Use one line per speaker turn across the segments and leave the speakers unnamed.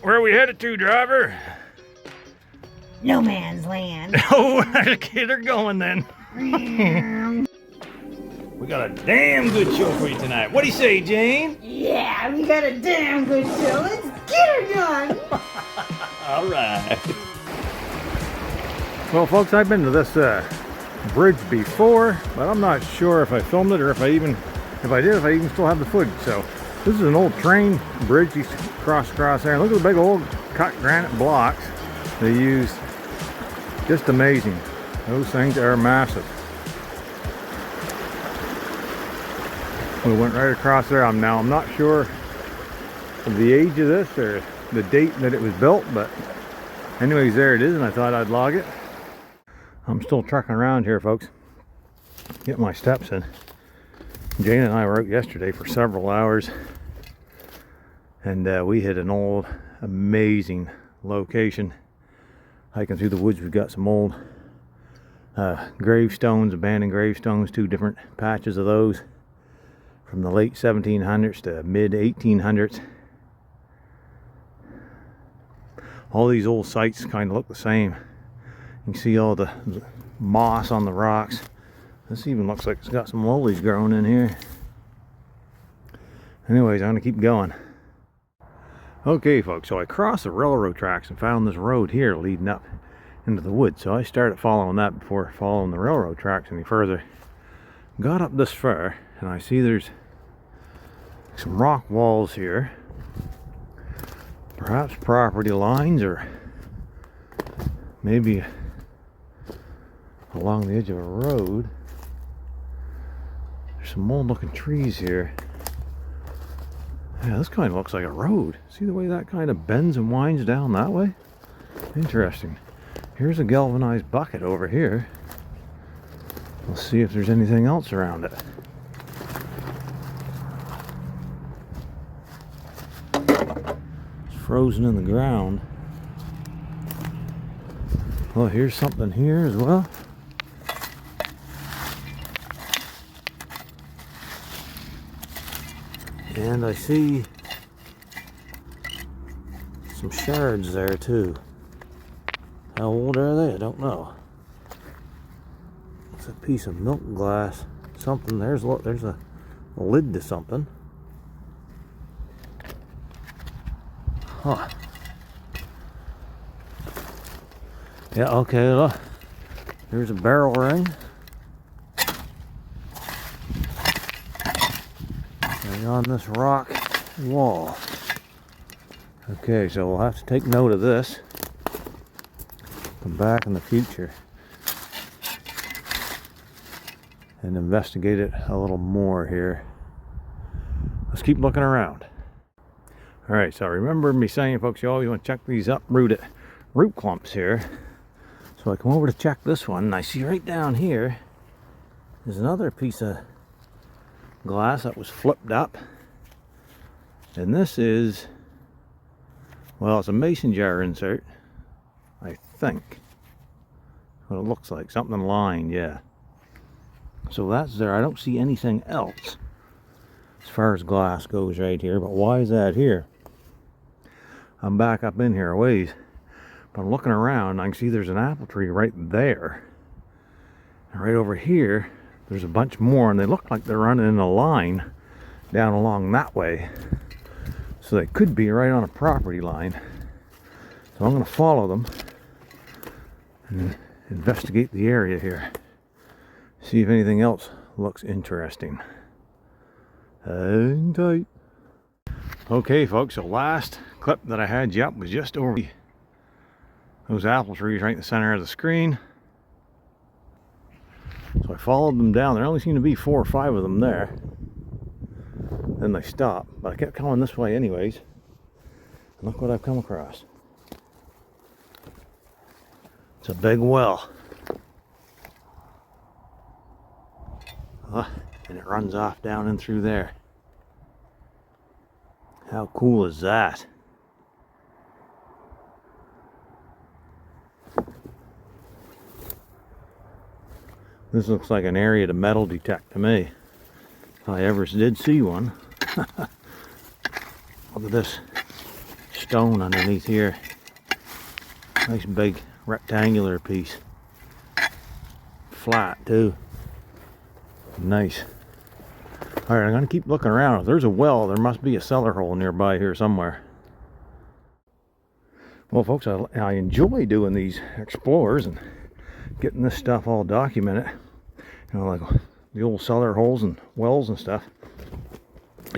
Where are we headed to, driver?
No man's land.
Oh, okay, they're going then. We got a damn good show for you tonight. What do you say, Jane?
Yeah, we got a damn good show. Let's get her done.
All right.
Well, folks, I've been to this bridge before, but I'm not sure if I filmed it or if I even still have the footage. So this is an old train bridge you cross there. Look at the big old cut granite blocks they use. Just amazing. Those things are massive. We went right across there. I'm not sure of the age of this or the date that it was built, but anyways, there it is, and I thought I'd log it. I'm still trucking around here, folks, getting my steps in. Jane and I were out yesterday for several hours, and we hit an old, amazing location. Hiking through the woods, we've got some old gravestones, abandoned gravestones, two different patches of those from the late 1700s to mid 1800s. All these old sites kind of look the same. You can see all the moss on the rocks. This even looks like it's got some lilies growing in here. Anyways, I'm gonna keep going. Okay, folks, so I crossed the railroad tracks and found this road here leading up into the woods. So I started following that before following the railroad tracks any further. Got up this far, and I see there's some rock walls here. Perhaps property lines, or maybe along the edge of a road. There's some old looking trees here. Yeah, this kind of looks like a road. See the way that kind of bends and winds down that way? Interesting. Here's a galvanized bucket over here. Let's see if there's anything else around it. It's frozen in the ground. Well, here's something here as well. And I see some shards there too. How old are they? I don't know. It's a piece of milk glass. Something. There's a lid to something. Huh. Yeah, okay, look. There's a barrel ring. Right on this rock wall. Okay, so we'll have to take note of this. Come back in the future and investigate it a little more here. Let's keep looking around. Alright, so remember me saying, folks, you always want to check these uprooted root clumps here. So I come over to check this one, and I see right down here there's another piece of glass that was flipped up. And this is, well, it's a mason jar insert, I think. What it looks like, something lined, yeah. So that's there. I don't see anything else as far as glass goes right here, but why is that here? I'm back up in here a ways, but I'm looking around, I can see there's an apple tree right there. And right over here, there's a bunch more, and they look like they're running in a line down along that way. So they could be right on a property line. So I'm going to follow them and investigate the area here. See if anything else looks interesting. Hang tight. Okay, folks, so last clip that I had you up was just over those apple trees right in the center of the screen. So I followed them down. There only seemed to be 4 or 5 of them there. Then they stopped, but I kept coming this way anyways. And look what I've come across. It's a big well. And it runs off down in through there. How cool is that? This looks like an area to metal detect to me, if I ever did see one. Look at this stone underneath here. Nice big rectangular piece. Flat too. Nice. Alright, I'm going to keep looking around. If there's a well, there must be a cellar hole nearby here somewhere. Well, folks, I enjoy doing these explorers and getting this stuff all documented. You know, like the old cellar holes and wells and stuff.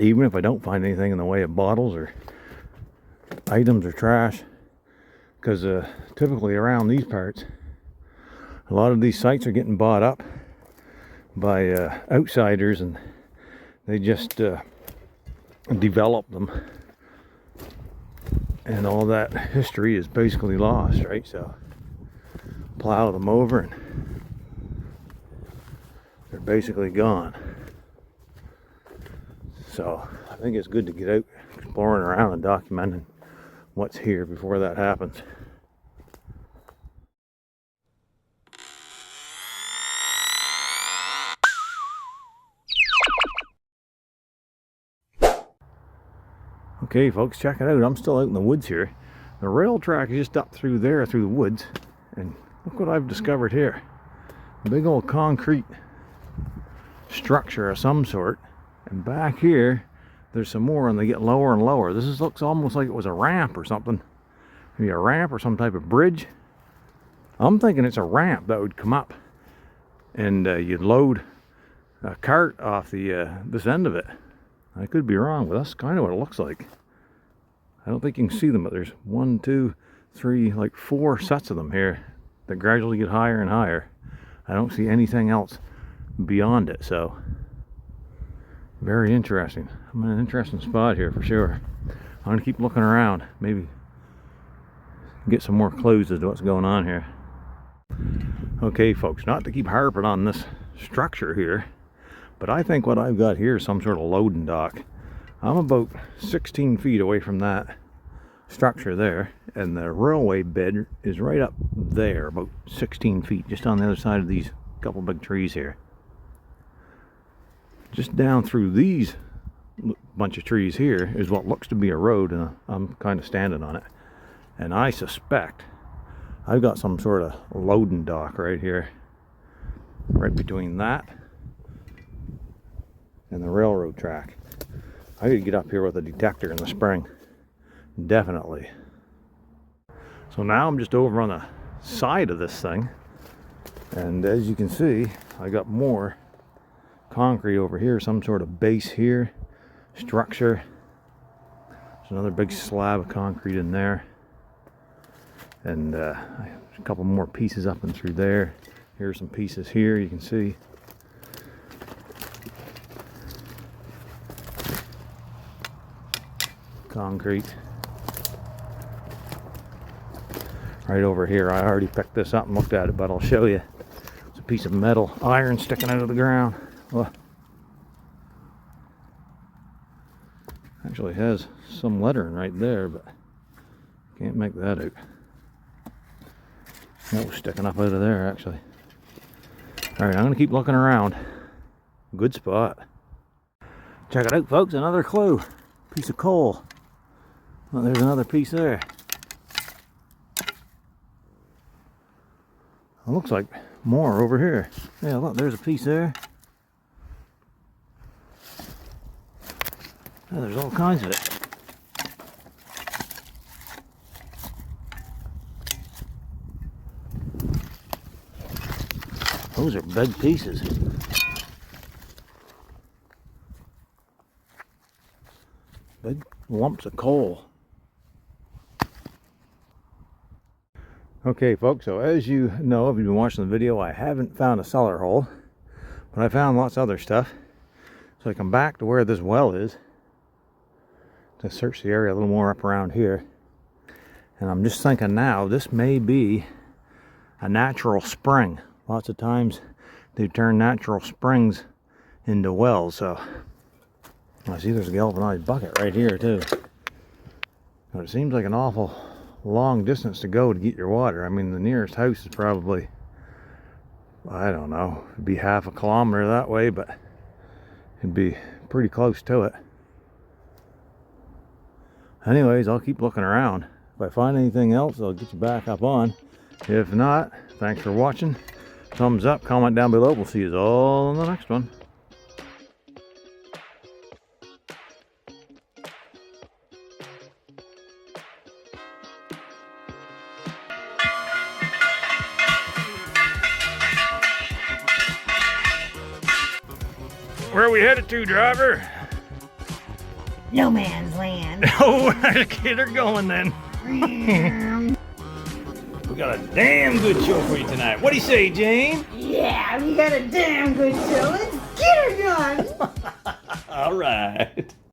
Even if I don't find anything in the way of bottles or items or trash. Because typically around these parts, a lot of these sites are getting bought up by outsiders, and they just develop them, and all that history is basically lost, right? So plow them over and they're basically gone. So I think it's good to get out exploring around and documenting what's here before that happens. Okay, folks, check it out. I'm still out in the woods here. The rail track is just up through there, through the woods. And look what I've discovered here. A big old concrete structure of some sort. And back here, there's some more, and they get lower and lower. This looks almost like it was a ramp or something. Maybe a ramp or some type of bridge. I'm thinking it's a ramp that would come up. And you'd load a cart off the this end of it. I could be wrong, but that's kind of what it looks like. I don't think you can see them, but there's 1, 2, 3, like 4 sets of them here that gradually get higher and higher. I don't see anything else beyond it, so very interesting. I'm in an interesting spot here for sure. I'm going to keep looking around, maybe get some more clues as to what's going on here. Okay, folks, not to keep harping on this structure here, but I think what I've got here is some sort of loading dock. I'm about 16 feet away from that structure there, and the railway bed is right up there, about 16 feet, just on the other side of these couple big trees here. Just down through these bunch of trees here is what looks to be a road, and I'm kind of standing on it. And I suspect I've got some sort of loading dock right here, right between that and the railroad track. I could get up here with a detector in the spring, definitely. So now I'm just over on the side of this thing, and as you can see, I got more concrete over here, some sort of base here, structure. There's another big slab of concrete in there, and a couple more pieces up and through there. Here's some pieces here, you can see. Concrete. Right over here, I already picked this up and looked at it, but I'll show you. It's a piece of metal iron sticking out of the ground. Well, actually has some lettering right there, but can't make that out. That was sticking up out of there, actually. Alright, I'm going to keep looking around. Good spot. Check it out, folks, another clue. Piece of coal. Well, there's another piece there. It looks like more over here. Yeah, look, there's a piece there. Yeah, there's all kinds of it. Those are big pieces. Big lumps of coal. Okay, folks, so as you know, if you've been watching the video, I haven't found a cellar hole, but I found lots of other stuff. So I come back to where this well is to search the area a little more up around here. And I'm just thinking now, this may be a natural spring. Lots of times they turn natural springs into wells. So I see there's a galvanized bucket right here too. But it seems like an awful long distance to go to get your water. I mean, the nearest house is probably, I don't know, it'd be half a kilometer that way, but it'd be pretty close to it. Anyways, I'll keep looking around. If I find anything else, I'll get you back up on. If not, thanks for watching. Thumbs up, comment down below. We'll see you all in the next one. Where are we headed to, driver?
No man's land.
Oh, get her going then.
We got a damn good show for you tonight. What do you say, Jane?
Yeah, we got a damn good show. Let's get her done.
All right.